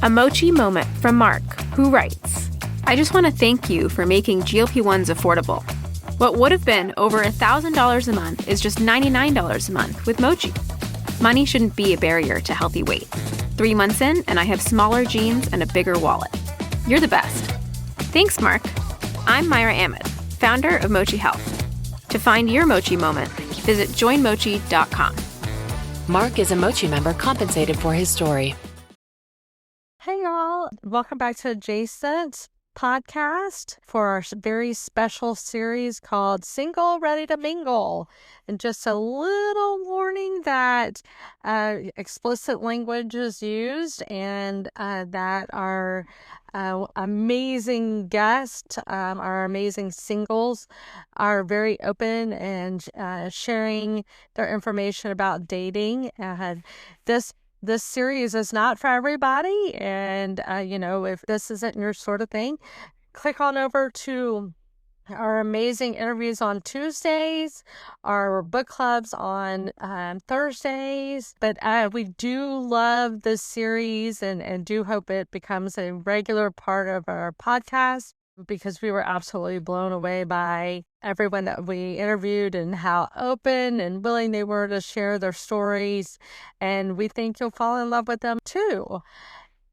A mochi moment from Mark, who writes, I just want to thank you for making GLP-1s affordable. What would have been over $1,000 a month is just $99 a month with Mochi. Money shouldn't be a barrier to healthy weight. 3 months in, and I have smaller jeans and a bigger wallet. You're the best. Thanks, Mark. I'm Myra Ahmed, founder of Mochi Health. To find your Mochi moment, visit joinmochi.com. Mark is a Mochi member compensated for his story. Hey, y'all. Welcome back to Adjacent podcast for our very special series called Single Ready to Mingle. And just a little warning that explicit language is used and that our amazing guests, our amazing singles, are very open and sharing their information about dating. This series is not for everybody, and, if this isn't your sort of thing, click on over to our amazing interviews on Tuesdays, our book clubs on Thursdays. But we do love this series and do hope it becomes a regular part of our podcast, because we were absolutely blown away by everyone that we interviewed and how open and willing they were to share their stories. And we think you'll fall in love with them too.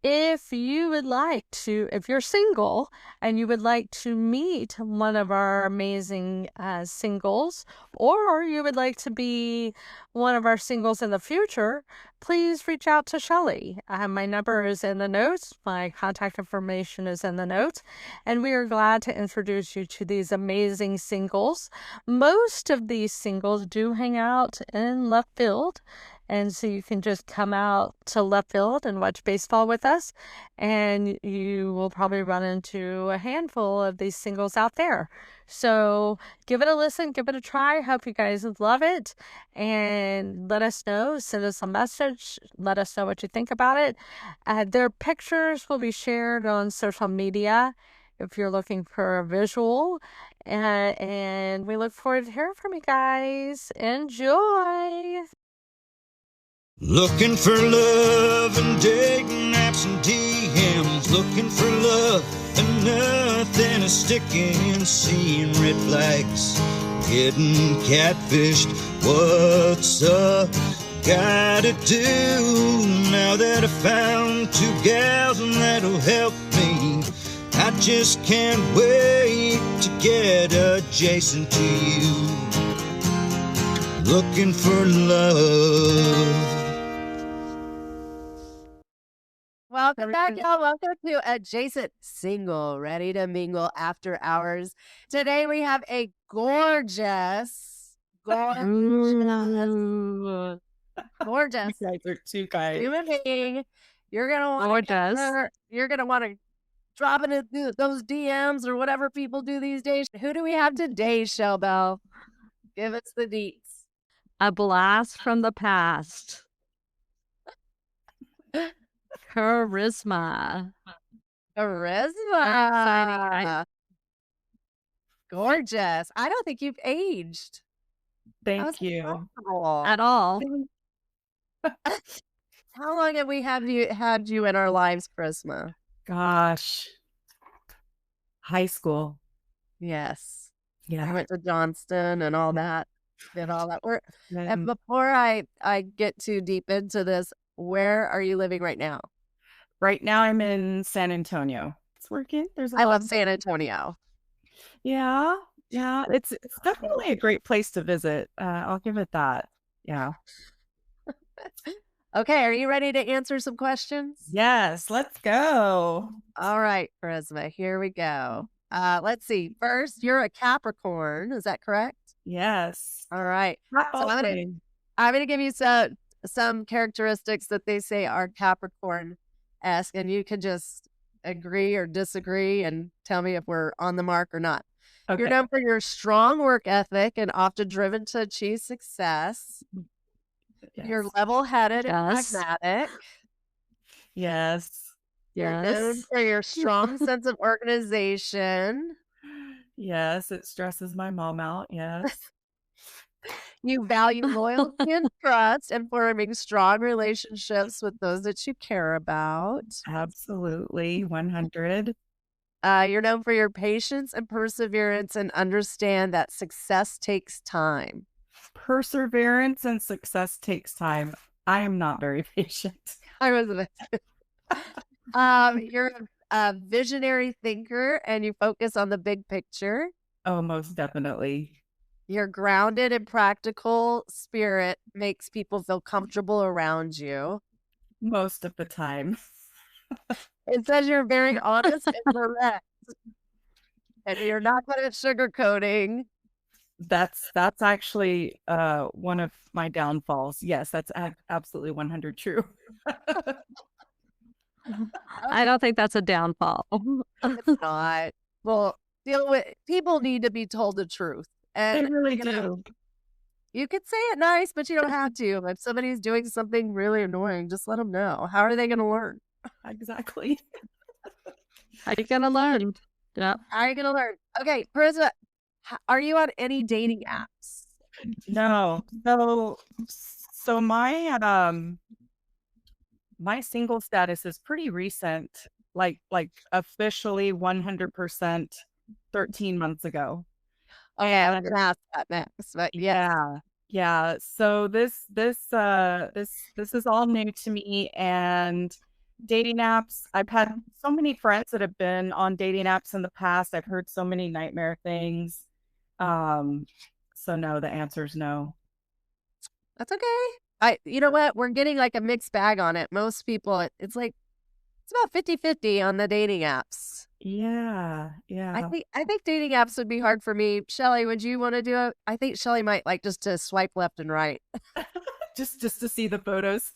If you're single and you would like to meet one of our amazing singles, or you would like to be one of our singles in the future, please reach out to Shelly. My number is in the notes. My contact information is in the notes. And we are glad to introduce you to these amazing singles. Most of these singles do hang out in left field. And so you can just come out to left field and watch baseball with us, and you will probably run into a handful of these singles out there. So give it a listen, give it a try. Hope you guys love it, and let us know. Send us a message. Let us know what you think about it. Their pictures will be shared on social media if you're looking for a visual. And we look forward to hearing from you guys. Enjoy. Looking for love and dating apps and DMs. Looking for love and nothing is sticking. Seeing red flags, getting catfished. What's up? Gotta do now that I found 2 gals and that'll help me. I just can't wait to get adjacent to you. Looking for love. Welcome back, y'all. Welcome to Adjacent Single Ready to Mingle After Hours. Today we have a gorgeous human being. You're gonna want to drop into those DMs or whatever people do these days. Who do we have today, Shellbell? Give us the deets. A blast from the past. Charisma. Gorgeous. I don't think you've aged. Thank you. Incredible. At all. How long have we had you in our lives, Charisma? Gosh. High school. Yes. Yeah. I went to Johnston and all that. Did all that work. And before I get too deep into this, where are you living right now? Right now I'm in San Antonio. It's working. I love San Antonio. Yeah. It's definitely a great place to visit. I'll give it that. Yeah. Okay, are you ready to answer some questions? Yes, let's go. All right, Charisma, here we go. Let's see. First, you're a Capricorn. Is that correct? Yes. All right. So I'm gonna give you some characteristics that they say are Capricorn-esque, and you can just agree or disagree and tell me if we're on the mark or not. Okay. You're known for your strong work ethic and often driven to achieve success. Yes. You're level-headed and pragmatic. Yes. You're known for your strong sense of organization. Yes, it stresses my mom out. Yes. You value loyalty and trust and forming strong relationships with those that you care about. Absolutely. 100. You're known for your patience and perseverance and understand that success takes time. Perseverance and success takes time. I am not very patient. I was you're a visionary thinker and you focus on the big picture. Oh, most definitely. Your grounded and practical spirit makes people feel comfortable around you. Most of the time. It says you're very honest and direct. And you're not good at sugarcoating. That's actually one of my downfalls. Yes, that's absolutely 100 true. I don't think that's a downfall. It's not. Well, people need to be told the truth. They And really you know, do. you could say it nice, but you don't have to. If somebody's doing something really annoying, just let them know. How are they going to learn? Exactly. How are you going to learn? Yeah. How are you going to learn? Okay, Prisma, are you on any dating apps? No. So my single status is pretty recent, like officially 100% 13 months ago. Oh, yeah, I'm going to ask that next. But yeah. Yeah. So this is all new to me, and dating apps. I've had so many friends that have been on dating apps in the past. I've heard so many nightmare things. So no, the answer is no. That's okay. You know what? We're getting like a mixed bag on it. Most people, it's about 50-50 on the dating apps. Yeah. I think dating apps would be hard for me. Shelly, would you want to do it? I think Shelly might like just to swipe left and right. just to see the photos.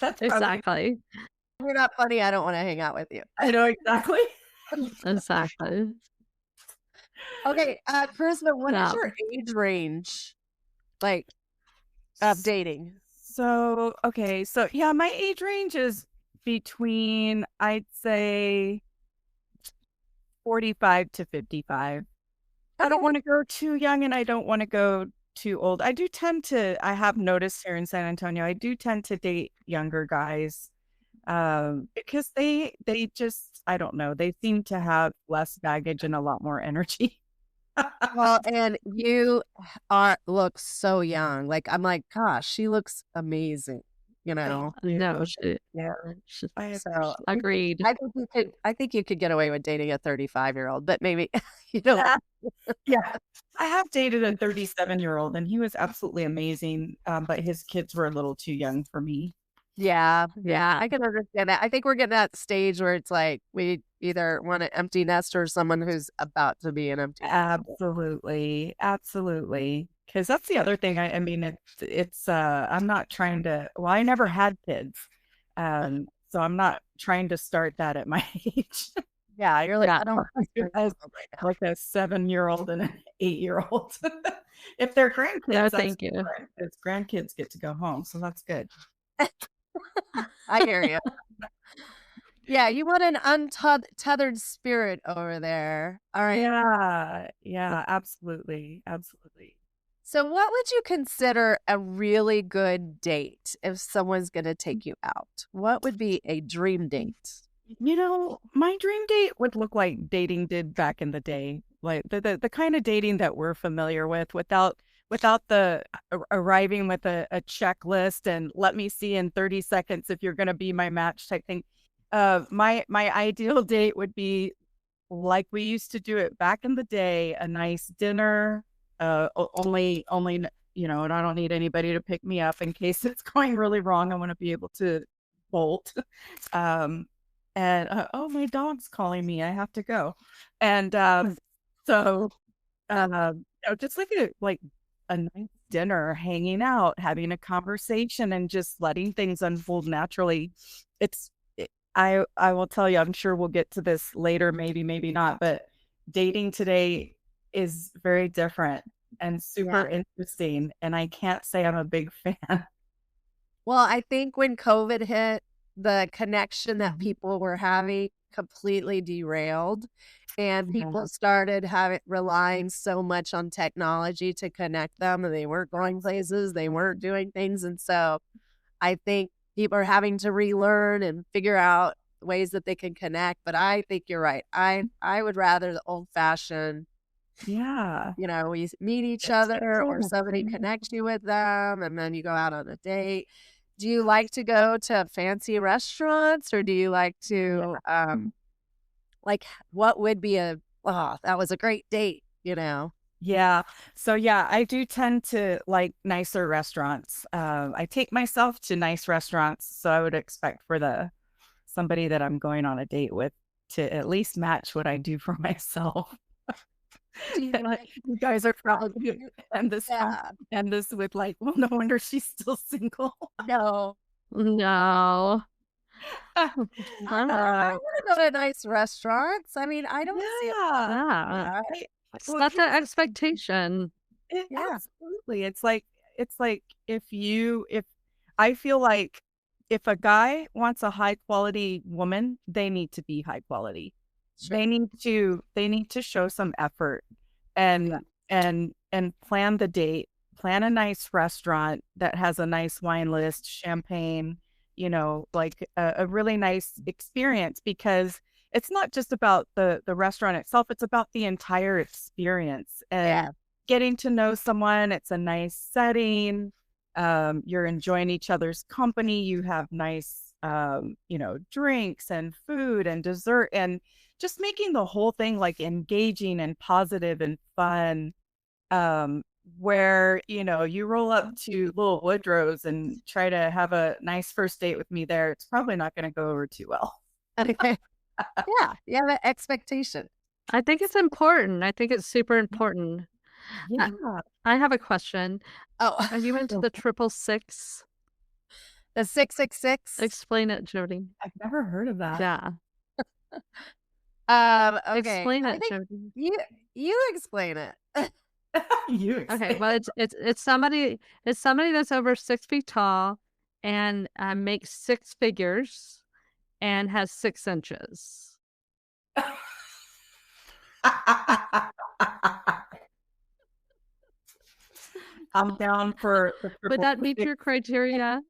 That's Exactly. If you're not funny, I don't want to hang out with you. I know exactly. Exactly. Okay, Charisma, what is Yeah. your age range, like, of dating? So yeah, my age range is between, I'd say, 45 to 55. I don't want to go too young and I don't want to go too old. I have noticed here in San Antonio, I do tend to date younger guys because they just, I don't know, they seem to have less baggage and a lot more energy. Well, and you look so young. Like, I'm like, gosh, she looks amazing. You know? No, Yeah. So agreed. I think you could get away with dating a 35-year-old, but maybe you don't. Yeah. I have dated a 37-year-old and he was absolutely amazing. But his kids were a little too young for me. Yeah, I can understand that. I think we're getting at the stage where it's like we either want an empty nester or someone who's about to be an empty nester. Absolutely. Because that's the other thing. I mean, it's I'm not trying to. Well, I never had kids, so I'm not trying to start that at my age. Yeah, you're like, Yeah. I don't As like a 7-year-old and an 8-year-old. If they're grandkids, No, that's thank you. different. It's grandkids get to go home, so that's good. I hear you. Yeah, you want an untethered spirit over there. All right. Yeah, absolutely. So what would you consider a really good date if someone's going to take you out? What would be a dream date? You know, my dream date would look like dating did back in the day, like the kind of dating that we're familiar with, without the arriving with a checklist and let me see in 30 seconds if you're going to be my match type thing. My ideal date would be like we used to do it back in the day, a nice dinner, only, you know, and I don't need anybody to pick me up in case it's going really wrong. I want to be able to bolt. And oh, my dog's calling me. I have to go. And so just like a nice dinner, hanging out, having a conversation, and just letting things unfold naturally. I will tell you, I'm sure we'll get to this later, maybe not, but dating today is very different and super interesting. And I can't say I'm a big fan. Well, I think when COVID hit, the connection that people were having completely derailed. and people started relying so much on technology to connect them, and they weren't going places, they weren't doing things. And so I think people are having to relearn and figure out ways that they can connect. But I think you're right. I would rather the old fashioned, Yeah. we meet each other or somebody connects you with them and then you go out on a date. Do you like to go to fancy restaurants, or do you like to like, what would be that was a great date, Yeah. So yeah, I do tend to like nicer restaurants. I take myself to nice restaurants, so I would expect for somebody that I'm going on a date with to at least match what I do for myself. Do you like You guys are probably you- and this yeah. and this with like, well, no wonder she's still single. No. No. I want to go to nice restaurants. I mean, I don't see Yeah. Yeah. that. Set the expectation. Yeah. Absolutely. It's like if I feel like if a guy wants a high quality woman, they need to be high quality. Sure. They need to show some effort and plan the date, plan a nice restaurant that has a nice wine list, champagne, like a really nice experience, because it's not just about the restaurant itself, it's about the entire experience and getting to know someone. It's a nice setting. You're enjoying each other's company. You have nice, drinks and food and dessert, and just making the whole thing like engaging and positive and fun. Where, you roll up to Little Woodrow's and try to have a nice first date with me there, it's probably not going to go over too well. Okay. Yeah, that expectation. I think it's important. I think it's super important. Yeah. I have a question. Oh, Are you into the 666? the 666. Explain it, Jody. I've never heard of that. Yeah. Okay. Explain I it, think Jody. you explain it. You Okay, explain. well, it's somebody that's over 6 feet tall and makes six figures and has 6 inches. I'm down for the Would that meet your criteria?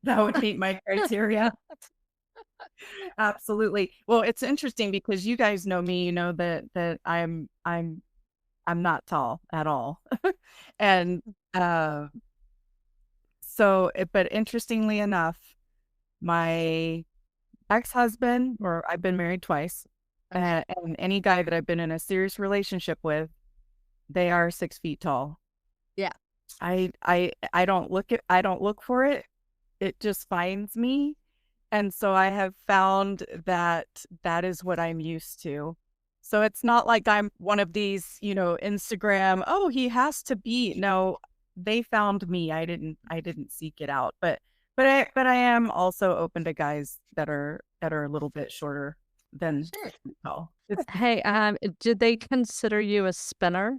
That would meet my criteria. Absolutely. Well, it's interesting because you guys know me, you know that I'm not tall at all. And but interestingly enough, my ex-husband, or I've been married twice, and any guy that I've been in a serious relationship with, they are 6 feet tall. Yeah. I don't look for it. It just finds me. And so I have found that is what I'm used to. So it's not like I'm one of these, Instagram, oh, he has to be. No, they found me. I didn't seek it out. But I am also open to guys that are a little bit shorter than tall. Hey, did they consider you a spinner?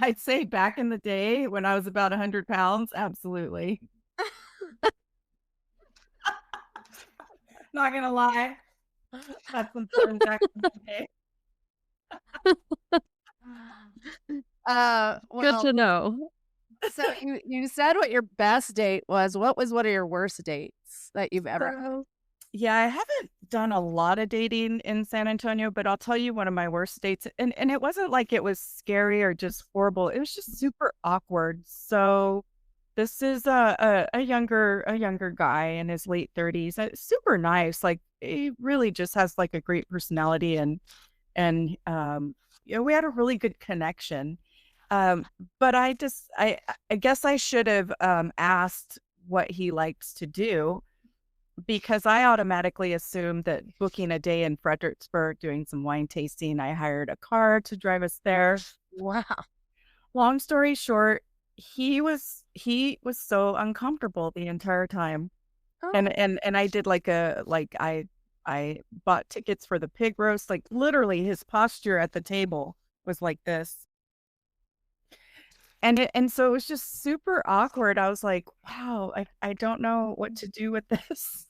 I'd say back in the day when I was about 100 pounds, absolutely. Not gonna lie. That's some fun back in the day. Good to know. So you said what your best date was. What was one of your worst dates that you've ever had? Yeah, I haven't done a lot of dating in San Antonio, but I'll tell you one of my worst dates, and it wasn't like it was scary or just horrible. It was just super awkward. So this is a younger guy in his late 30s. Super nice. Like, he really just has like a great personality, and we had a really good connection. But I guess I should have asked what he likes to do, because I automatically assumed that booking a day in Fredericksburg, doing some wine tasting, I hired a car to drive us there. Wow. Long story short, he was so uncomfortable the entire time. Oh. And I did I bought tickets for the pig roast. Like, literally his posture at the table was like this. And so it was just super awkward. I was like, wow, I don't know what to do with this.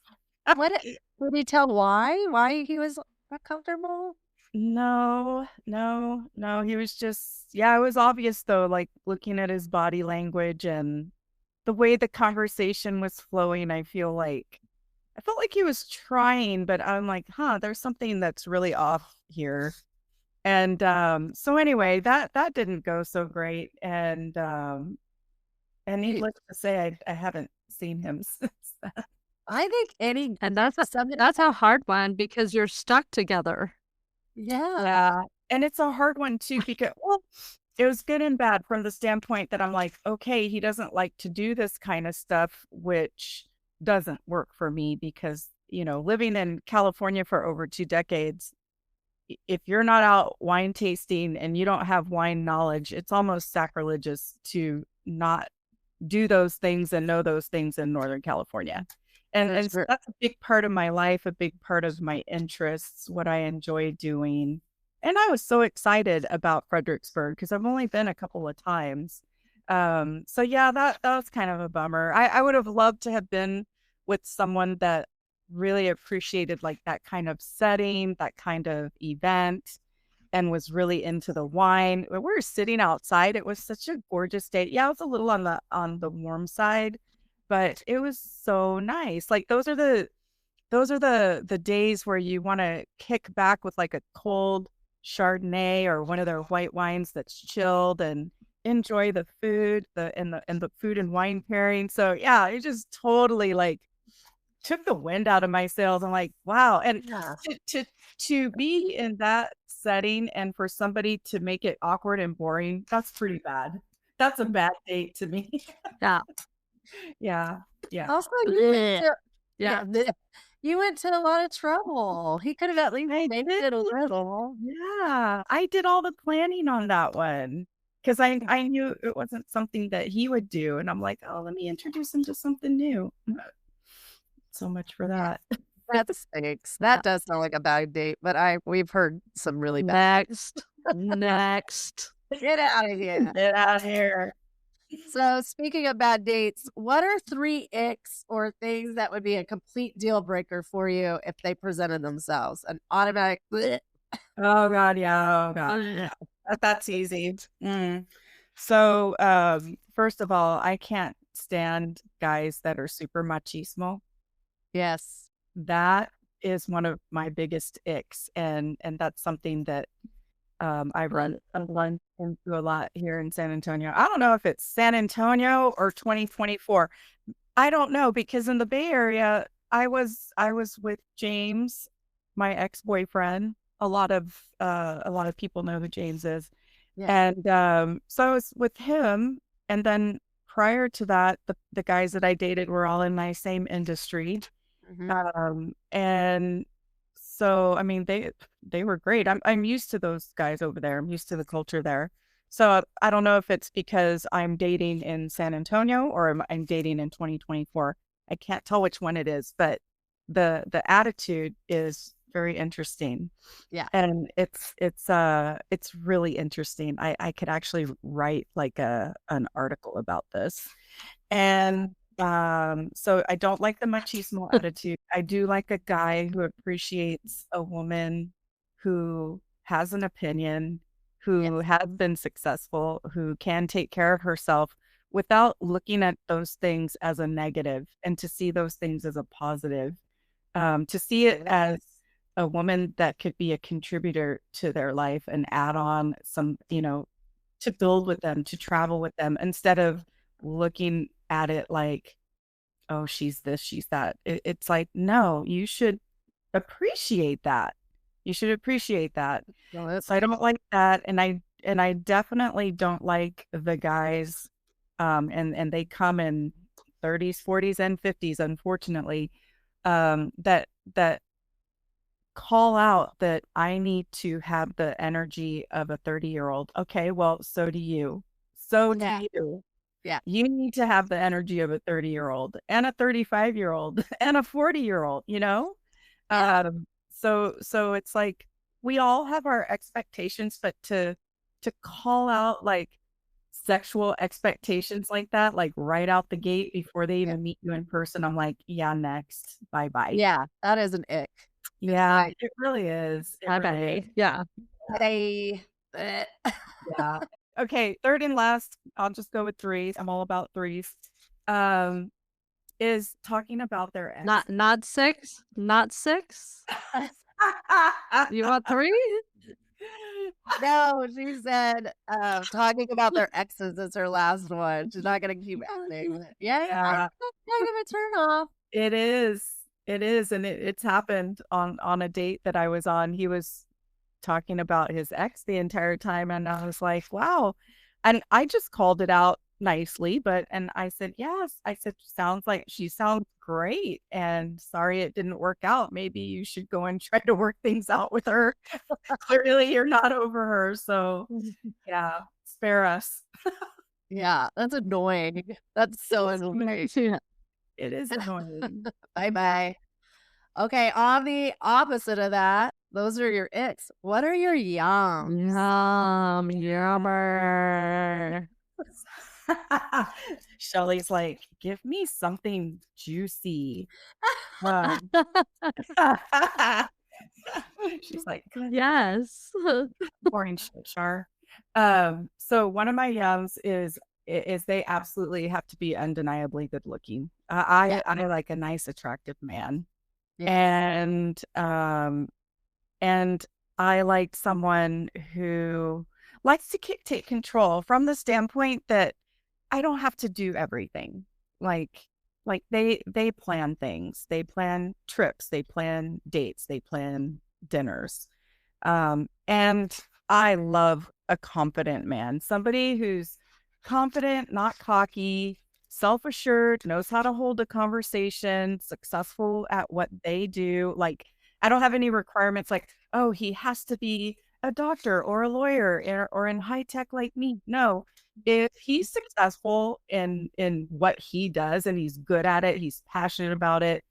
Did he tell why he was uncomfortable? No. He was just, yeah, it was obvious though, like looking at his body language and the way the conversation was flowing. I felt like he was trying, but I'm like, there's something that's really off here. And so anyway, that didn't go so great. And needless to say, I haven't seen him since then. I think And that's a hard one because you're stuck together. yeah. Yeah. And it's a hard one too, because, well, it was good and bad from the standpoint that I'm like, okay, he doesn't like to do this kind of stuff, which doesn't work for me because, living in California for over 2 decades, if you're not out wine tasting and you don't have wine knowledge, it's almost sacrilegious to not do those things and know those things in Northern California. And so that's a big part of my life, a big part of my interests, what I enjoy doing. And I was so excited about Fredericksburg because I've only been a couple of times. So yeah, that was kind of a bummer. I would have loved to have been with someone that really appreciated like that kind of setting, that kind of event, and was really into the wine. We were sitting outside. It was such a gorgeous day. Yeah, it was a little on the warm side, but it was so nice. Like those are the days where you want to kick back with like a cold Chardonnay or one of their white wines that's chilled and enjoy the food, the food and wine pairing. So yeah, it just totally like took the wind out of my sails. I'm like, wow. And to be in that setting and for somebody to make it awkward and boring, that's pretty bad. That's a bad date to me. Yeah. Yeah. Also, you went to a lot of trouble. He could have at least made it a little. Yeah. I did all the planning on that one because I knew it wasn't something that he would do. And I'm like, oh, let me introduce him to something new. So much for that. That stinks. That does sound like a bad date, but we've heard some really bad. Next. Get out of here. Get out of here. So speaking of bad dates, what are 3 icks or things that would be a complete deal breaker for you if they presented themselves? An automatic bleh. Oh God, yeah. Oh God. Yeah. That's easy. So first of all, I can't stand guys that are super machismo. Yes. That is one of my biggest icks. And that's something that I've run into a lot here in San Antonio. I don't know if it's San Antonio or 2024. I don't know, because in the Bay Area, I was with James, my ex-boyfriend. A lot of people know who James is. Yeah. And so I was with him, and then prior to that, the guys that I dated were all in my same industry. And so, I mean, they were great. I'm used to those guys over there. I'm used to the culture there. So I don't know if it's because I'm dating in San Antonio or I'm dating in 2024. I can't tell which one it is, but the attitude is very interesting. Yeah. And it's really interesting. I could actually write like an article about this. And so I don't like the machismo attitude. I do like a guy who appreciates a woman who has an opinion, who has been successful, who can take care of herself without looking at those things as a negative, and to see those things as a positive, to see it as a woman that could be a contributor to their life and add on some, to build with them, to travel with them, instead of looking at it like, oh, she's this, she's that. It's like, no, you should appreciate that. You should appreciate that. So I don't like that. And I definitely don't like the guys, and they come in 30s, 40s, and 50s, unfortunately, that call out that I need to have the energy of a 30-year-old. Okay, well, so do you. So do you. Yeah. You need to have the energy of a 30-year-old and a 35-year-old and a 40-year-old, So it's like we all have our expectations, but to call out like sexual expectations like that, like right out the gate before they even meet you in person, I'm like, yeah, next. Bye bye. Yeah, that is an ick. Yeah, Right. it really is. It I really is. bet. Yeah. They, Yeah. Okay, third and last, I'll just go with threes. I'm all about threes. Is talking about their ex. Not six. Not six. You want three? no, she said talking about their exes is her last one. She's not gonna keep adding. Yeah, Yeah. that's kind of a turn off. It is. It is. And it's happened on a date that I was on. He was talking about his ex the entire time. And I was like, wow. And I just called it out nicely, and I said, yes. I said, she sounds great. And sorry it didn't work out. Maybe you should go and try to work things out with her. Clearly you're not over her. So yeah, spare us. Yeah, that's annoying. That's so annoying. It is annoying. Bye bye. Okay, on the opposite of that, those are your icks. What are your yums? Yummer. Shelly's like, give me something juicy. She's like, Yes. boring shit, Char. So one of my yums is they absolutely have to be undeniably good looking. I like a nice, attractive man. Yeah. And I like someone who likes to take control from the standpoint that I don't have to do everything. Like they plan things, they plan trips, they plan dates, they plan dinners. And I love a confident man, somebody who's confident, not cocky, self-assured, knows how to hold a conversation, successful at what they do. Like, I don't have any requirements like, oh, he has to be a doctor or a lawyer or in high tech like me. No, if he's successful in what he does and he's good at it, he's passionate about it,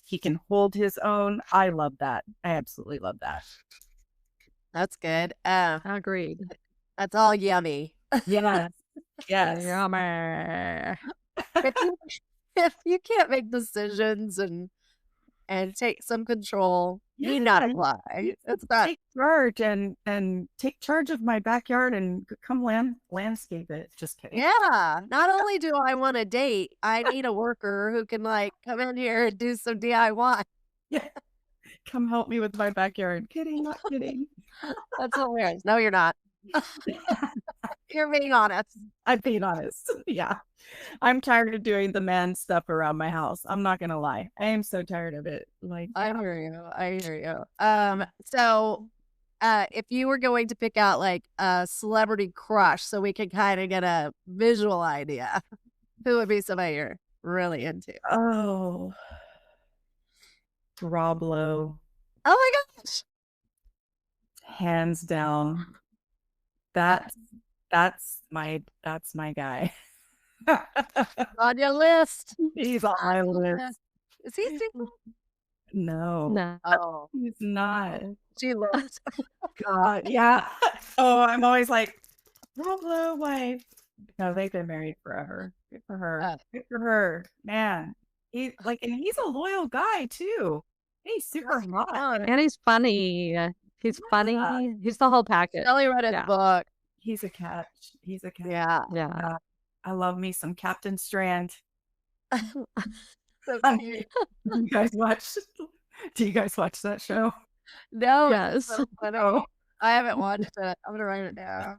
he can hold his own. I love that. I absolutely love that. That's good. Agreed. That's all yummy. Yeah. Yes. Yummer. If you can't make decisions and take some control, you need not apply. It's not take charge and take charge of my backyard and come landscape it. Just kidding. Yeah. Not only do I want a date, I need a worker who can like come in here and do some DIY. Yeah. Come help me with my backyard. Kidding, not kidding. That's hilarious. No, you're not. You're being honest. I'm being honest. Yeah. I'm tired of doing the man stuff around my house. I'm not gonna lie. I am so tired of it. Like, I hear you. So if you were going to pick out like a celebrity crush so we can kind of get a visual idea, who would be somebody you're really into? Oh, Rob Lowe. Oh my gosh. Hands down. That's my guy. On your list. He's on my list. Is he single? No. Oh, He's not. she loves. God, yeah. Oh, I'm always like, Rob Lowe wife. No, they've been married forever. Good for her. Good for her. Man. And he's a loyal guy too. He's super hot. And he's funny. He's funny. He's the whole package. Shelly read his book. He's a catch. He's a catch. Yeah. I love me some Captain Strand. So cute. Do you guys watch that show? No. Yes. So funny. I haven't watched it. I'm gonna write it down.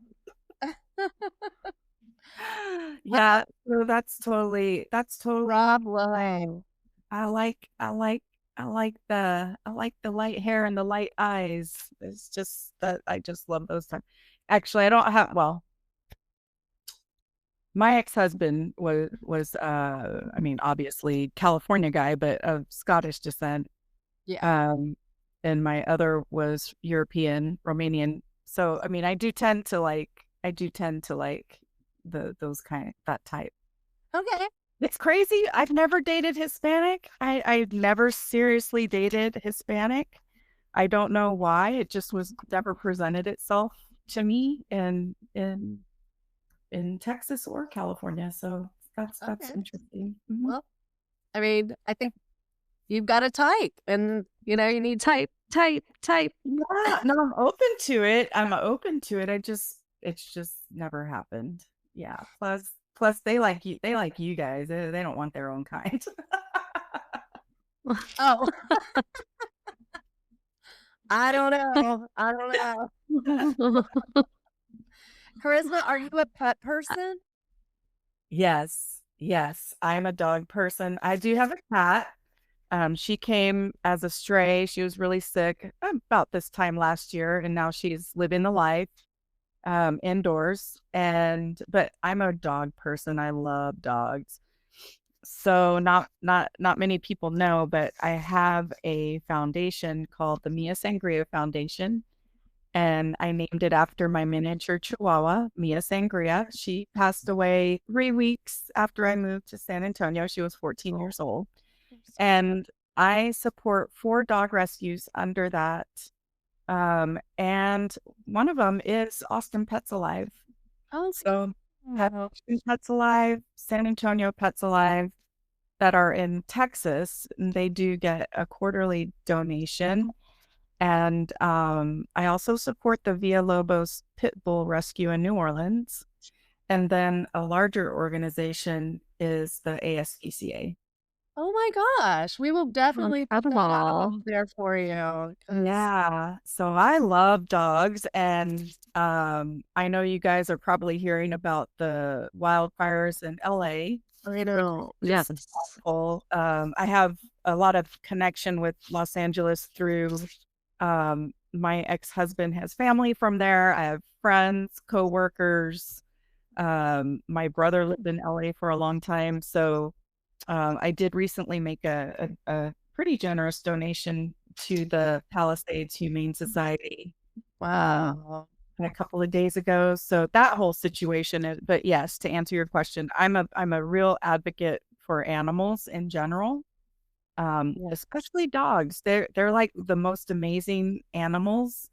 Yeah, so that's totally Rob Lowe. I like the light hair and the light eyes. It's just that I just love those times. Actually, I don't have my ex-husband was I mean, obviously California guy, but of Scottish descent. Yeah. And my other was European, Romanian. So I mean, I do tend to like that type. Okay. It's crazy. I've never dated Hispanic. I've never seriously dated Hispanic. I don't know why. It just was never presented itself to me. And in Texas or California. So that's Okay. interesting. Well, I mean, I think you've got to type, and you need Type. Yeah, no, I'm open to it. It's just never happened. Yeah. Plus they like you. They like you guys. They don't want their own kind. Oh, I don't know. I don't know. Charisma, are you a pet person? Yes. Yes. I'm a dog person. I do have a cat. She came as a stray. She was really sick about this time last year, and now she's living the life indoors. But I'm a dog person. I love dogs. So not many people know, but I have a foundation called the Mia Sangria Foundation, and I named it after my miniature Chihuahua, Mia Sangria. She passed away 3 weeks after I moved to San Antonio. She was 14 years old. And I support 4 dog rescues under that. And one of them is Austin Pets Alive. Oh, So Austin Pets Alive, San Antonio Pets Alive that are in Texas, they do get a quarterly donation. And I also support the Villa Lobos Pit Bull Rescue in New Orleans. And then a larger organization is the ASPCA. oh my gosh. We will definitely put that up there for you. Yeah. So I love dogs. And I know you guys are probably hearing about the wildfires in LA. I know. Yes. I have a lot of connection with Los Angeles through my ex-husband has family from there. I have friends, coworkers. My brother lived in LA for a long time. So I did recently make a pretty generous donation to the Palisades Humane Society. Wow. A couple of days ago. So that whole situation but yes, to answer your question, I'm a real advocate for animals in general. Especially dogs. They're like the most amazing animals.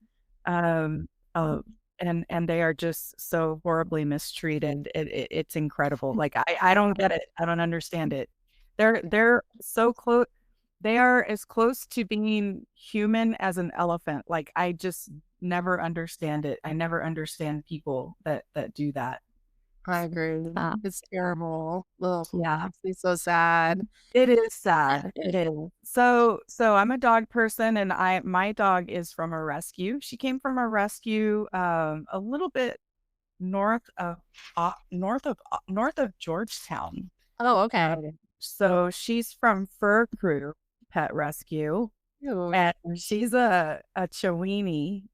And they are just so horribly mistreated. It's incredible. Like I don't get it. I don't understand it. They're so close. They are as close to being human as an elephant. Like I just never understand it. I never understand people that do that. I agree. It's terrible. Ugh, Yeah. makes me so sad. It is sad. It is. So I'm a dog person, and my dog is from a rescue. She came from a rescue a little bit north of Georgetown. Oh, okay. So she's from Fur Crew Pet Rescue, Ew. and she's a Chiweenie.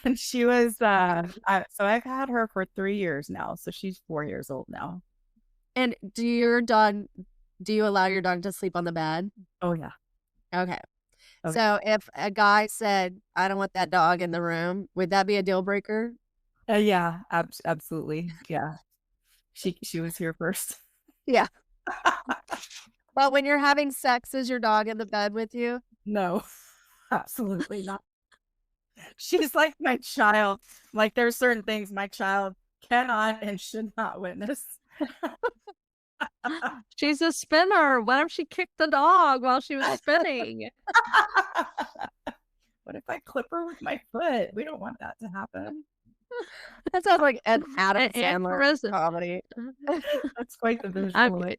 And she was so I've had her for 3 years now. So she's 4 years old now. And do you allow your dog to sleep on the bed? Oh yeah. Okay. Okay. So if a guy said, I don't want that dog in the room, would that be a deal breaker? Yeah, absolutely. Yeah. She was here first. Yeah. But when you're having sex, is your dog in the bed with you? No, absolutely not. She's like my child. Like there's certain things my child cannot and should not witness. She's a spinner. What if she kicked the dog while she was spinning? What if I clip her with my foot? We don't want that to happen. That sounds like an Adam And Sandler Charisma. comedy. That's quite the visual.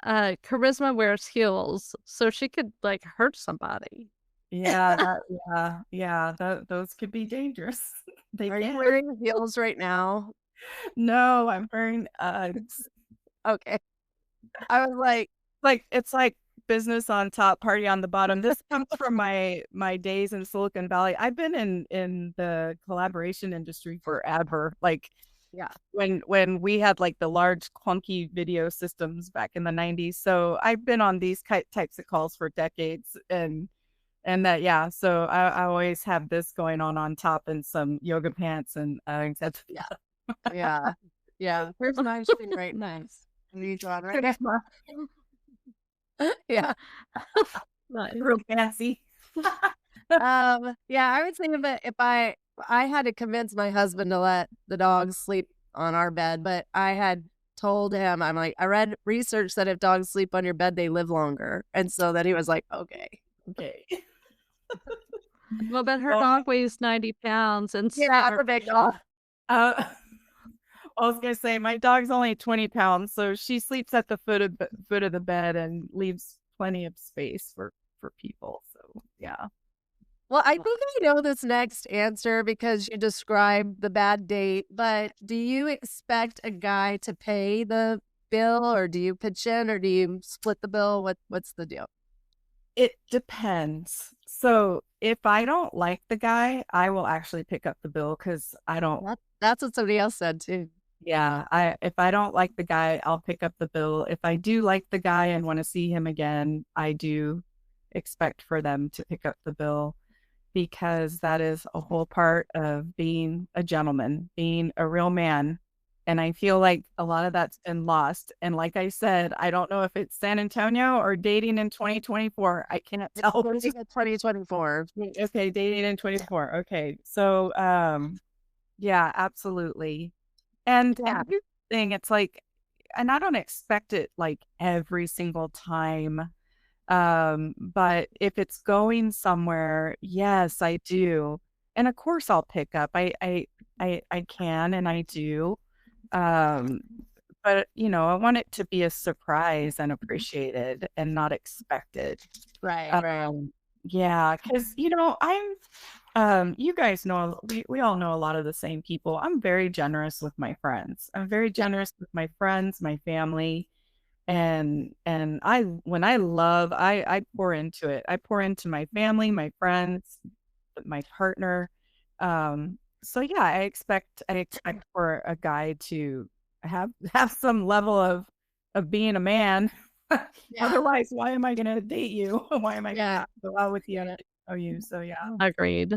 Charisma wears heels, so she could like hurt somebody. Yeah, those could be dangerous. Are you wearing heels right now? No, I'm wearing Uggs. Okay. I was like it's like business on top, party on the bottom. This comes from my days in Silicon Valley. I've been in the collaboration industry forever. Like yeah. When we had like the large clunky video systems back in the 90s. So I've been on these types of calls for decades, and that, yeah. So I always have this going on top and some yoga pants and that's yeah. Where's my screen right nice? These on right now. Yeah. Real fancy. Yeah, I would say if I I had to convince my husband to let the dogs sleep on our bed, but I had told him, I'm like, I read research that if dogs sleep on your bed, they live longer. And so then he was like, okay. Well, but her Well, dog weighs 90 pounds and Yeah, that's a big dog. I was gonna say my dog's only 20 pounds, so she sleeps at the foot of the bed and leaves plenty of space for people. So yeah. Well, I think I know this next answer because you described the bad date, but do you expect a guy to pay the bill, or do you pitch in, or do you split the bill? What's the deal? It depends. So if I don't like the guy, I will actually pick up the bill because I don't. That's what somebody else said too. Yeah, if I don't like the guy, I'll pick up the bill. If I do like the guy and want to see him again, I do expect for them to pick up the bill because that is a whole part of being a gentleman, being a real man. And I feel like a lot of that's been lost. And like I said, I don't know if it's San Antonio or dating in 2024. I cannot tell. 2024. Okay, dating in 24. Okay. So yeah, absolutely. And Yeah. the thing, it's like, and I don't expect it like every single time. But if it's going somewhere, yes, I do. And of course I'll pick up. I can and I do. Um, but I want it to be a surprise and appreciated and not expected. Right. Yeah, because you guys know we all know a lot of the same people. I'm very generous with my friends. I'm very generous with my friends, my family, and when I love, I pour into it. I pour into my family, my friends, my partner. So yeah, I expect for a guy to have some level of being a man. Yeah. Otherwise, why am I going to date you? Why am I going Yeah. to go out with you and know you? So yeah, agreed.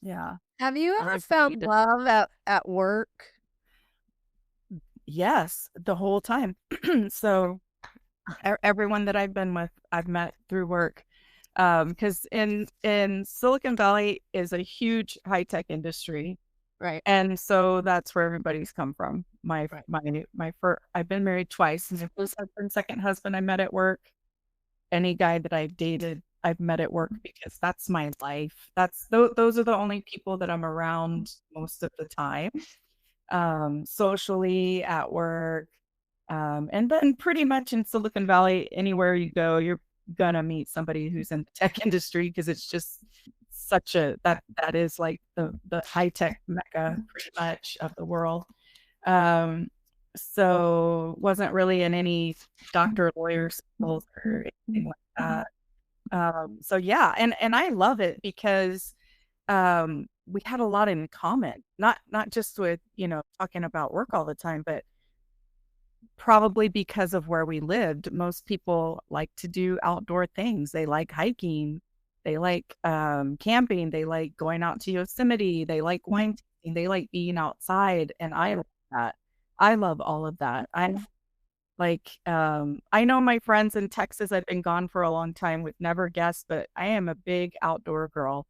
yeah, Have you ever Agreed. found love at work? yes, the whole time. So everyone that I've been with, I've met through work. Because in Silicon Valley is a huge high tech industry, Right. and so that's where everybody's come from. Right. My first, I've been married twice. My first husband, second husband, I met at work. Any guy that I've dated, I've met at work because that's my life. Those are the only people that I'm around most of the time, socially at work. And then pretty much in Silicon Valley, anywhere you go, you're gonna meet somebody who's in the tech industry because it's just such that is like the high tech mecca pretty much of the world. So wasn't really in any doctor, lawyer schools or anything like that. So yeah, and I love it because we had a lot in common, not just with talking about work all the time, but probably because of where we lived. Most people like to do outdoor things. They like hiking, they like camping, they like going out to Yosemite, they like wine tasting, they like being outside, and I love that. I love all of that. I know my friends in Texas, I've been gone for a long time, would never guess, but I am a big outdoor girl.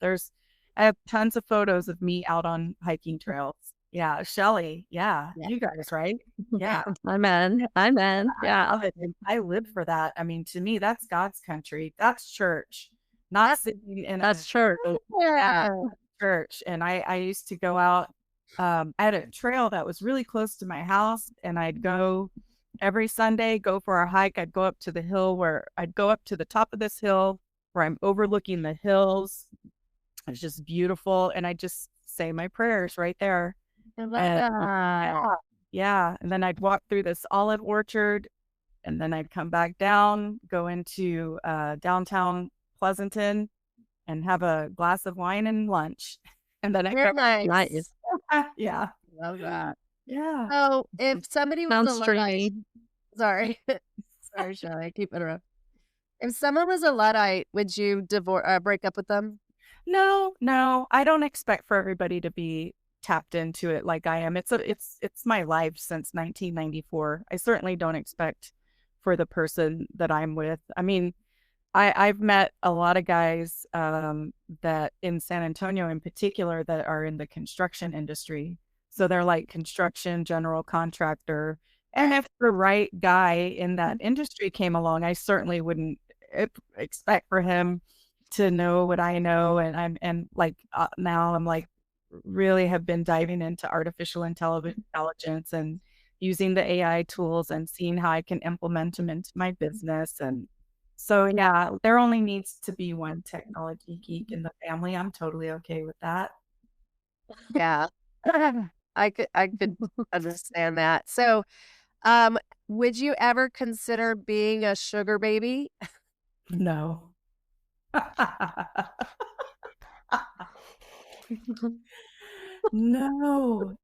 I have tons of photos of me out on hiking trails. Yeah, Shelly. Yeah, Yeah. you guys, right? Yeah, I'm in. I Yeah. love it. And I live for that. I mean, to me, that's God's country. That's church, not sitting in That's true. Yeah. church. And I used to go out. I had a trail that was really close to my house, and I'd go every Sunday, go for a hike. I'd go up to the hill where I'd go up to the top of this hill where I'm overlooking the hills. It's just beautiful. And I just say my prayers right there. I love And that. yeah. And then I'd walk through this olive orchard, and then I'd come back down, go into downtown Pleasanton and have a glass of wine and lunch. And then I Very come nice. Nice. yeah. Love that. Yeah. So if somebody was Sounds a Luddite, dreamy. sorry, sorry, Shelly, I keep interrupting. If someone was a Luddite, would you break up with them? No, I don't expect for everybody to be tapped into it like I am. It's my life since 1994. I certainly don't expect for the person that I'm with. I mean, I've met a lot of guys that in San Antonio in particular that are in the construction industry. So they're like construction general contractor. And if the right guy in that industry came along, I certainly wouldn't expect for him to know what I know. And like now I'm like really have been diving into artificial intelligence and using the AI tools and seeing how I can implement them into my business. And so, yeah, there only needs to be one technology geek in the family. I'm totally okay with that. Yeah. I could understand that. So, would you ever consider being a sugar baby? No. No.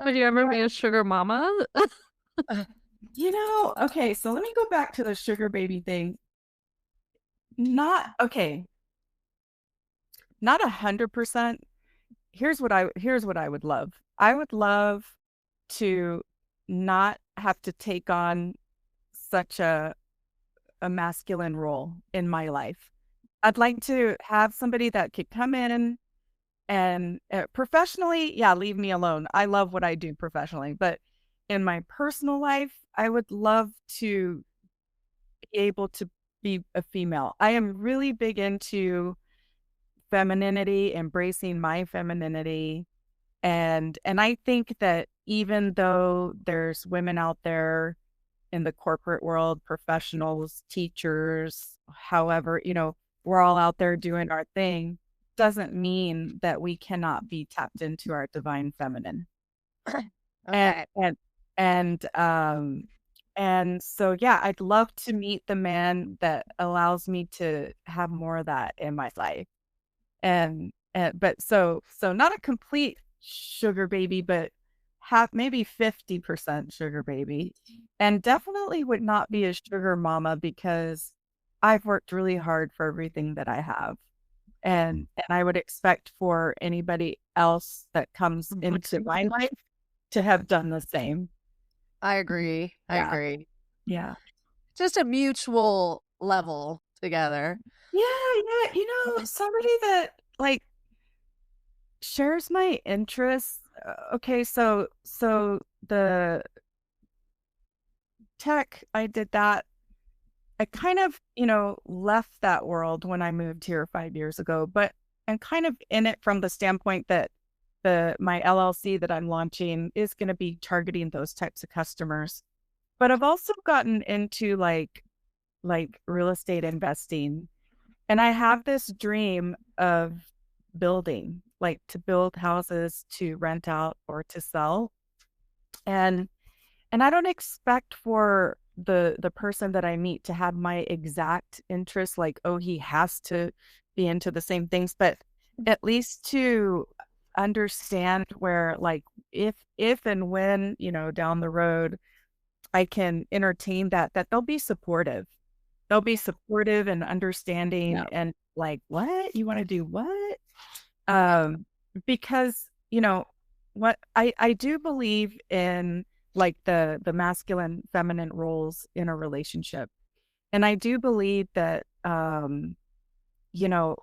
Would you ever be a sugar mama? Okay, so let me go back to the sugar baby thing. Not okay, not 100%. Here's what I would love. I would love to not have to take on such a masculine role in my life. I'd like to have somebody that could come in and professionally, yeah, leave me alone. I love what I do professionally, but in my personal life, I would love to be able to be a female. I am really big into femininity, embracing my femininity. And I think that even though there's women out there in the corporate world, professionals, teachers, however, we're all out there doing our thing, doesn't mean that we cannot be tapped into our divine feminine. Okay. And so yeah, I'd love to meet the man that allows me to have more of that in my life. And but so not a complete sugar baby, but half, maybe 50% sugar baby. And definitely would not be a sugar mama because I've worked really hard for everything that I have. And I would expect for anybody else that comes into my life to have done the same. I agree. I Yeah. agree. Yeah. Just a mutual level together. Yeah, somebody that like shares my interests. Okay, so the tech, I did that. I kind of, left that world when I moved here 5 years ago, but I'm kind of in it from the standpoint that my LLC that I'm launching is going to be targeting those types of customers. But I've also gotten into like real estate investing, and I have this dream of building, like to build houses to rent out or to sell. And I don't expect for the person that I meet to have my exact interests, like, oh, he has to be into the same things, but at least to understand where, like, if and when, down the road I can entertain that they'll be supportive. They'll be supportive and understanding. Yeah. And like, what? You want to do what? Because, what I do believe in, like the masculine feminine roles in a relationship. And I do believe that you know,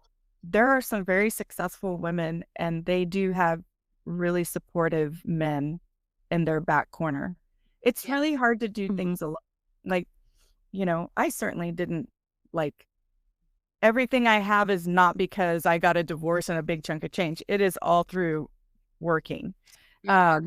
there are some very successful women and they do have really supportive men in their back corner. It's really hard to do things alone. Like, I certainly didn't, like, everything I have is not because I got a divorce and a big chunk of change. It is all through working. Yeah.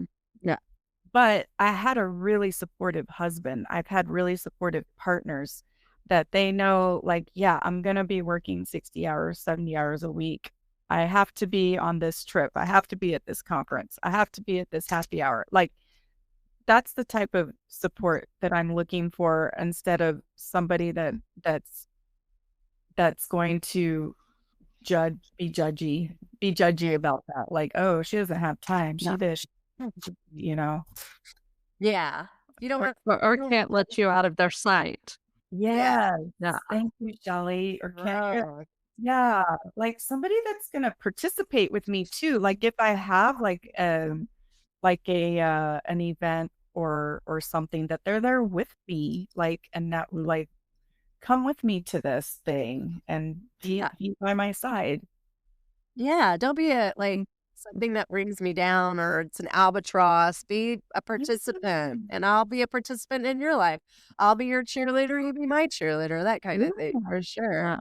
But I had a really supportive husband. I've had really supportive partners that they know, like, yeah, I'm going to be working 60 hours, 70 hours a week. I have to be on this trip. I have to be at this conference. I have to be at this happy hour. Like, that's the type of support that I'm looking for, instead of somebody that's going to be judgy about that. Like, oh, she doesn't have time. She this, you know. Yeah. You don't want Or can't let you out of their sight. Yes. Yeah. Thank you, Shelly. Or to. yeah, like somebody that's gonna participate with me too. Like if I have like a an event or something, that they're there with me, like, and that like come with me to this thing and be by my side. Yeah, don't be something that brings me down or it's an albatross. Be a participant, and I'll be a participant in your life. I'll be your cheerleader, you be my cheerleader, that kind of thing for sure.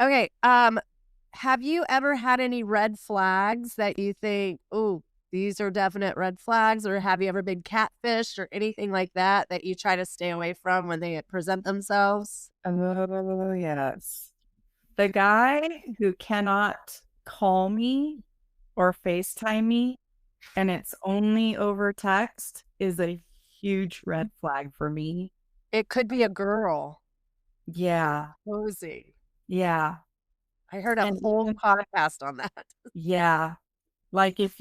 Okay, have you ever had any red flags that you think, oh, these are definite red flags, or have you ever been catfished or anything like that that you try to stay away from when they present themselves? Oh, yes. The guy who cannot call me or FaceTime me and it's only over text is a huge red flag for me. It could be a girl Yeah. posing. Yeah. I heard a And whole podcast on that. yeah. Like if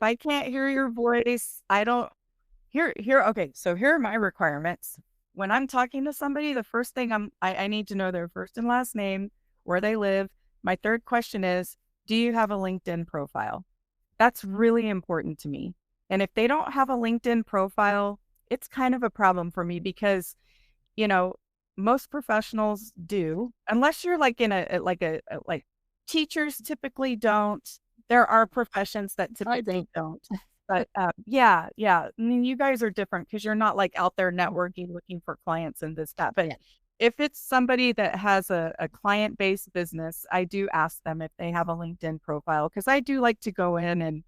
I can't hear your voice, I don't okay, so here are my requirements. When I'm talking to somebody, the first thing I need to know their first and last name, where they live. My third question is, do you have a LinkedIn profile? That's really important to me. And if they don't have a LinkedIn profile, it's kind of a problem for me because, you know, most professionals do, unless you're like in like teachers typically don't. There are professions that typically don't. But yeah. I mean, you guys are different because you're not like out there networking, looking for clients and this, that. But if it's somebody that has a client-based business, I do ask them if they have a LinkedIn profile because I do like to go in and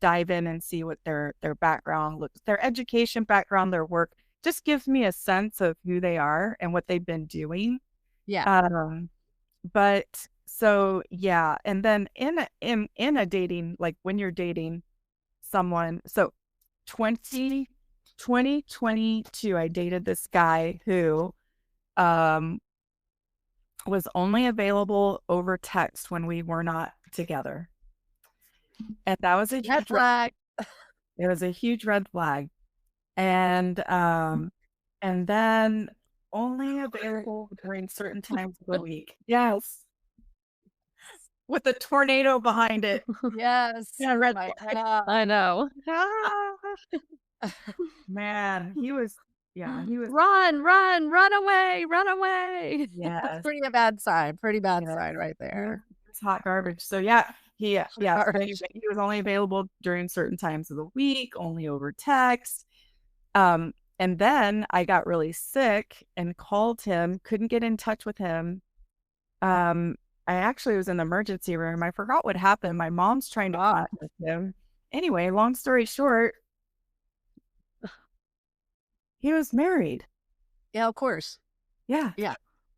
dive in and see what their background looks, their education background, their work just gives me a sense of who they are and what they've been doing. Yeah. But so yeah, and then in a dating, like when you're dating someone, so 2022, I dated this guy who was only available over text when we were not together. And that was a Red huge flag. it was a huge red flag. And then only available during certain times of the week. Yes. With a tornado behind it. Yes. Yeah, red My flag. God. I know. Man, he was Run, run, run away, run away. yes. That's pretty a bad sign. Pretty bad Yes. sign right there. It's hot garbage. So yeah, so Garbage. he was only available during certain times of the week, only over text. And then I got really sick and called him, couldn't get in touch with him. I actually was in the emergency room. I forgot what happened. My mom's trying to contact him. Anyway, long story short, he was married. Yeah, of course. Yeah. Yeah.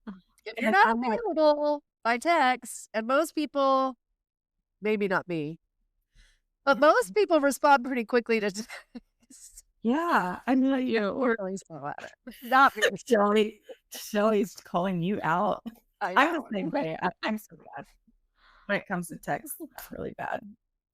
If you're And not I'm like, available by text, and most people, maybe not me, but most people respond pretty quickly to text. yeah. I mean, like, We're really slow at it. Not me. Shelly's calling you out. I I'm the know. same way. I'm so bad when it comes to text. I'm really bad.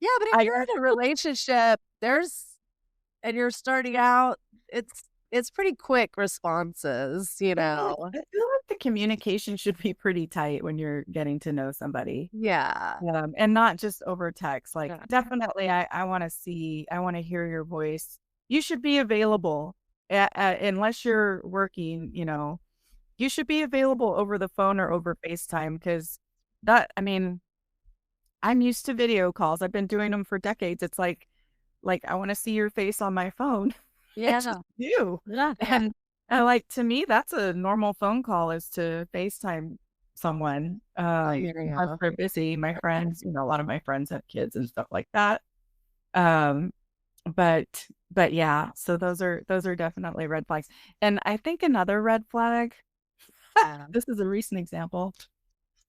Yeah, but if you're in a relationship, and you're starting out, it's pretty quick responses, you know. I feel like the communication should be pretty tight when you're getting to know somebody. Yeah. And not just over text. Like, Yeah. definitely, I want to hear your voice. You should be available, unless you're working, you should be available over the phone or over FaceTime because I mean, I'm used to video calls. I've been doing them for decades. It's like I want to see your face on my phone. Yeah. I just do. Yeah. And like, to me, that's a normal phone call is to FaceTime someone. Unless they're busy. My friends, a lot of my friends have kids and stuff like that. But yeah, so those are definitely red flags. And I think another red flag, this is a recent example.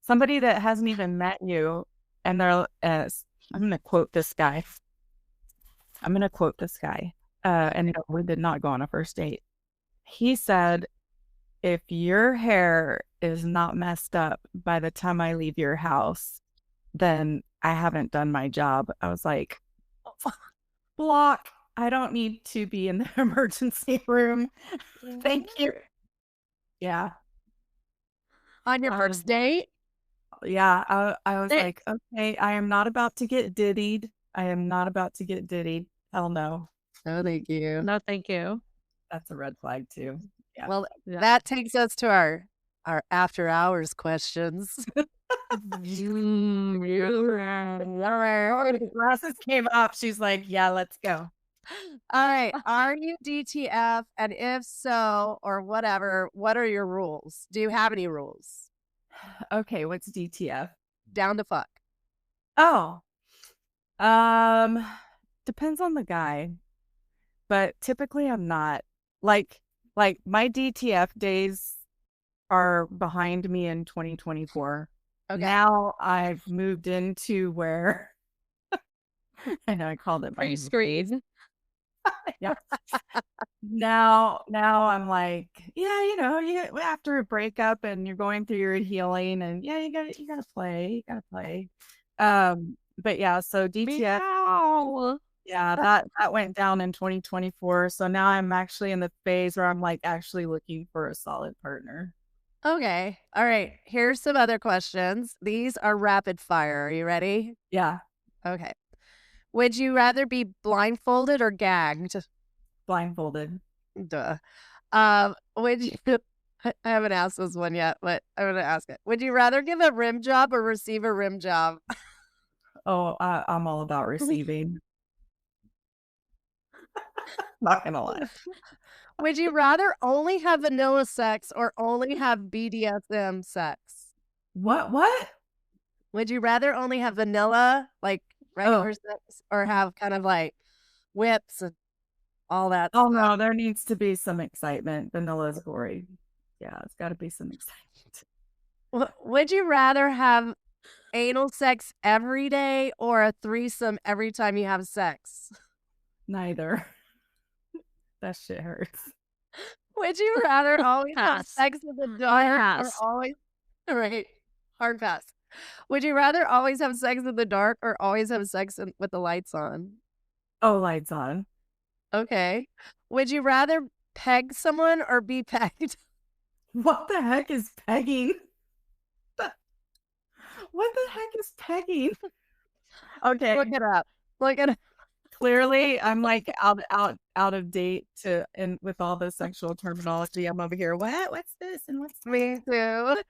Somebody that hasn't even met you and they're I'm going to quote this guy. And we did not go on a first date. He said, if your hair is not messed up by the time I leave your house, then I haven't done my job. I was like, block. I don't need to be in the emergency room. Thank you. Yeah. On your first date? Yeah. I was like, okay, I am not about to get diddied. Hell no. No, thank you. No, thank you. That's a red flag too. Yeah. Well, Yeah. that takes us to our after hours questions. Glasses came up. She's like, yeah, let's go. All right. Are you DTF? And if so, or whatever, what are your rules? Do you have any rules? Okay, what's DTF? Down to fuck. Oh. Depends on the guy. But typically I'm not. Like my DTF days are behind me in 2024. Okay. Now I've moved into where I know I called it my Screen. yeah. Now I'm like, yeah, after a breakup and you're going through your healing and yeah, you gotta play. But yeah, so DTF, Meow. yeah, that went down in 2024. So now I'm actually in the phase where I'm like actually looking for a solid partner. Okay. All right. Here's some other questions. These are rapid fire. Are you ready? Yeah, Okay. Would you rather be blindfolded or gagged? blindfolded. Duh. Would you? I haven't asked this one yet, but I'm gonna ask it. Would you rather give a rim job or receive a rim job? Oh, I'm all about receiving. Not gonna lie. Would you rather only have vanilla sex or only have BDSM sex? What? Would you rather only have vanilla, like regular sex, or have kind of like whips and all that Oh stuff? no, there needs to be some excitement. Vanilla's gory. Yeah, it's got to be some excitement. Would you rather have anal sex every day or a threesome every time you have sex? Neither. That shit hurts. Would you rather always have Pass. sex with the dark or Pass. always right? Hard pass. Would you rather always have sex in the dark or always have sex with the lights on? Oh, lights on. Okay. Would you rather peg someone or be pegged? What the heck is pegging? What the heck is pegging? Okay. Look it up. Look it up. Clearly, I'm like out of date with all the sexual terminology. I'm over here. What's this and what's that? Me too.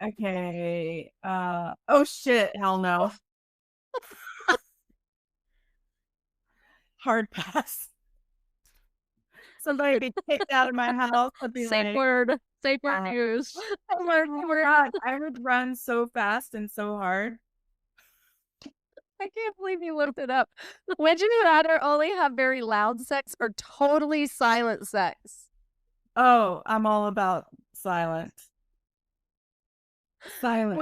Okay. Oh shit, hell no. Hard pass. Somebody be kicked out of my house. I'd be Safe like, word. Safe word used. oh my God, I would run so fast and so hard. I can't believe you looked it up. Would you rather only have very loud sex or totally silent sex? Oh, I'm all about silent. Silent.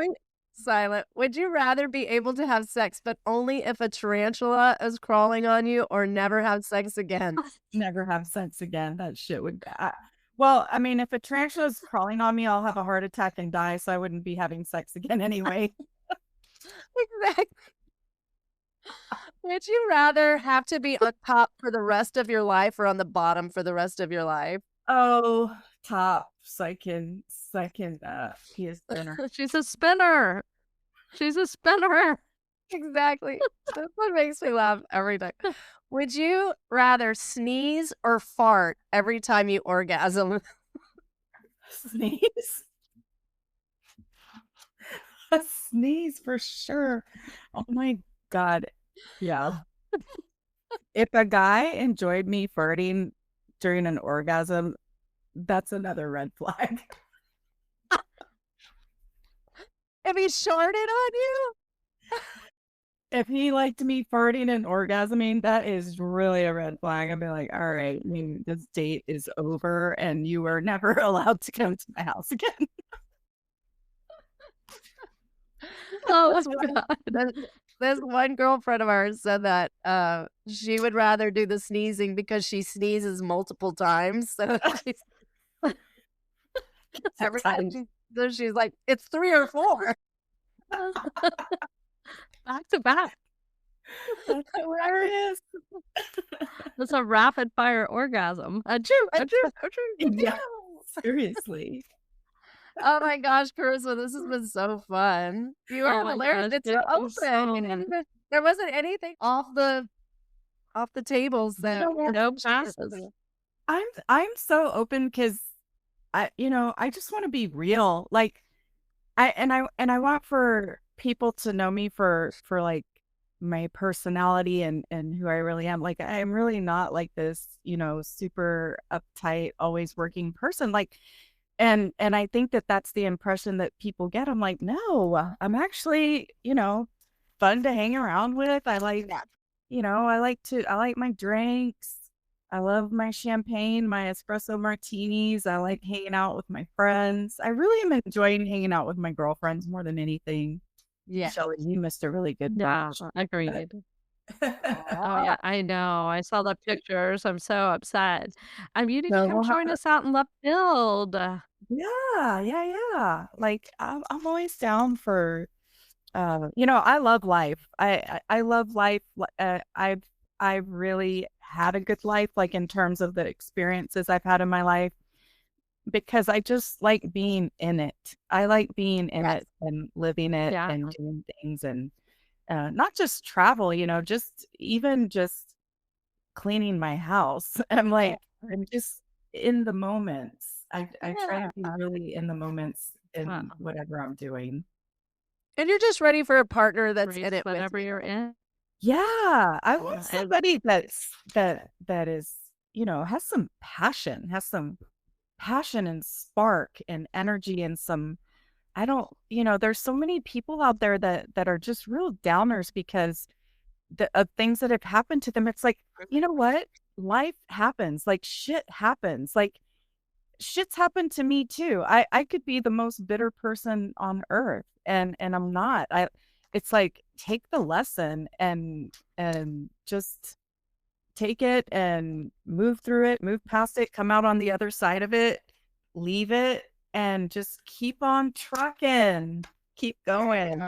Would you rather be able to have sex, but only if a tarantula is crawling on you, or never have sex again? Never have sex again. That shit would. Well, I mean, if a tarantula is crawling on me, I'll have a heart attack and die, so I wouldn't be having sex again anyway. Exactly. Would you rather have to be on top for the rest of your life or on the bottom for the rest of your life? Oh, top, so I can be a spinner. She's a spinner. She's a spinner. Exactly. That's what makes me laugh every time. Would you rather sneeze or fart every time you orgasm? Sneeze. A sneeze for sure. Oh my God. Yeah. If a guy enjoyed me farting during an orgasm, that's another red flag. If he shorted on you? If he liked me farting and orgasming, that is really a red flag. I'd be like, all right, I mean, this date is over and you are never allowed to come to my house again. Oh, This one girlfriend of ours said that she would rather do the sneezing because she sneezes multiple times. So every time she's like, it's 3 or 4. back to back. That's hilarious. That's a rapid fire orgasm. Achoo, achoo, achoo. Yeah, seriously. Oh my gosh, Carissa, this has been so fun. You are Oh my hilarious. gosh, It's so it was open. so- There wasn't anything off the off the tables that No Jesus. passes. I'm so open because I just want to be real. Like I want for people to know me for like my personality and who I really am. Like I'm really not like this, super uptight, always working person. Like and I think that that's the impression that people get. I'm like, no, I'm actually, fun to hang around with. I like, I like my drinks. I love my champagne, my espresso martinis. I like hanging out with my friends. I really am enjoying hanging out with my girlfriends more than anything. Yeah. Shelley, you missed a really good Yeah, brunch. agreed. Oh, yeah, I know. I saw the pictures. I'm so upset. You need to So come we'll have join us out in left field. Yeah. Like I'm always down for I love life. I love life. I've really had a good life, like in terms of the experiences I've had in my life, because I just like being in it. I like being in Yes. it and living it Yeah. and doing things and not just travel, even just cleaning my house. I'm just in the moments. I try to be really in the moments in Wow. whatever I'm doing. And you're just ready for a partner that's in Grace, it with whenever you. you're in. Yeah, I want And somebody that is, has some passion and spark and energy and some I don't, there's so many people out there that are just real downers because of things that have happened to them. It's like, you know what? Life happens. Like shit happens. Like shit's happened to me too. I could be the most bitter person on earth and I'm not. It's like take the lesson and just take it and move through it, move past it, come out on the other side of it, leave it and just keep on trucking. Keep going.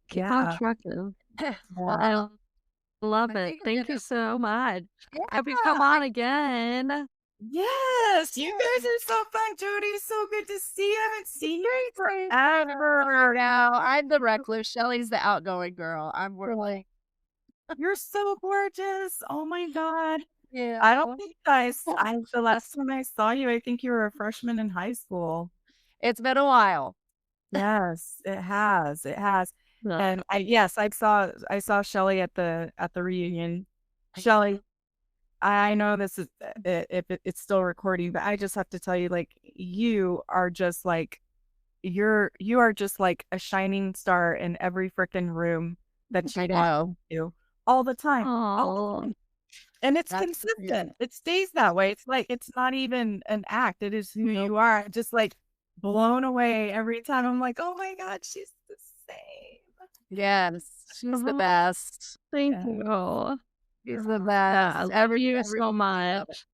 keep on Yeah. trucking. Yeah. I love I it. think Thank you so much. Hope you come on again. Yes, you guys are so fun, Jody. So good to see you. I haven't seen you forever. Now I'm the recluse. Shelly's the outgoing girl. I'm really You're so gorgeous. Oh my God. yeah. I don't think the last time I saw you, I think you were a freshman in high school. It's been a while. Yes, it has. It has. Yeah. And I saw Shelly at the reunion. Shelly, I know this is if it's still recording, but I just have to tell you, like, you are just like you are just like a shining star in every freaking room that you I walk know. into all the time. All the Oh, time. And it's That's consistent. It stays that way. It's like it's not even an act. It is who you are. I'm just like blown away every time. I'm like, oh my God, she's the same. Yes. She's the best. thank Yeah. you. She's the Yeah, best. I love you so much.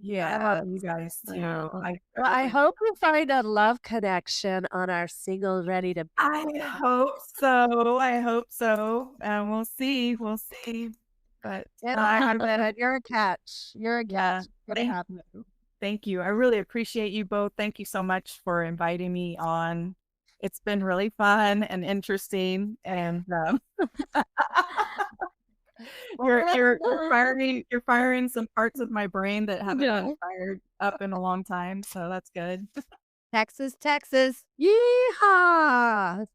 Yeah, you guys too. Yeah. Well, I hope we find a love connection on our single ready to I hope so. I hope so. And we'll see. We'll see. But and I'm glad you're a catch. You're a yeah, catch. Gonna happen. thank you. I really appreciate you both. Thank you so much for inviting me on. It's been really fun and interesting. And you're firing some parts of my brain that haven't been fired up in a long time. So that's good. Texas, Texas. Yeehaw!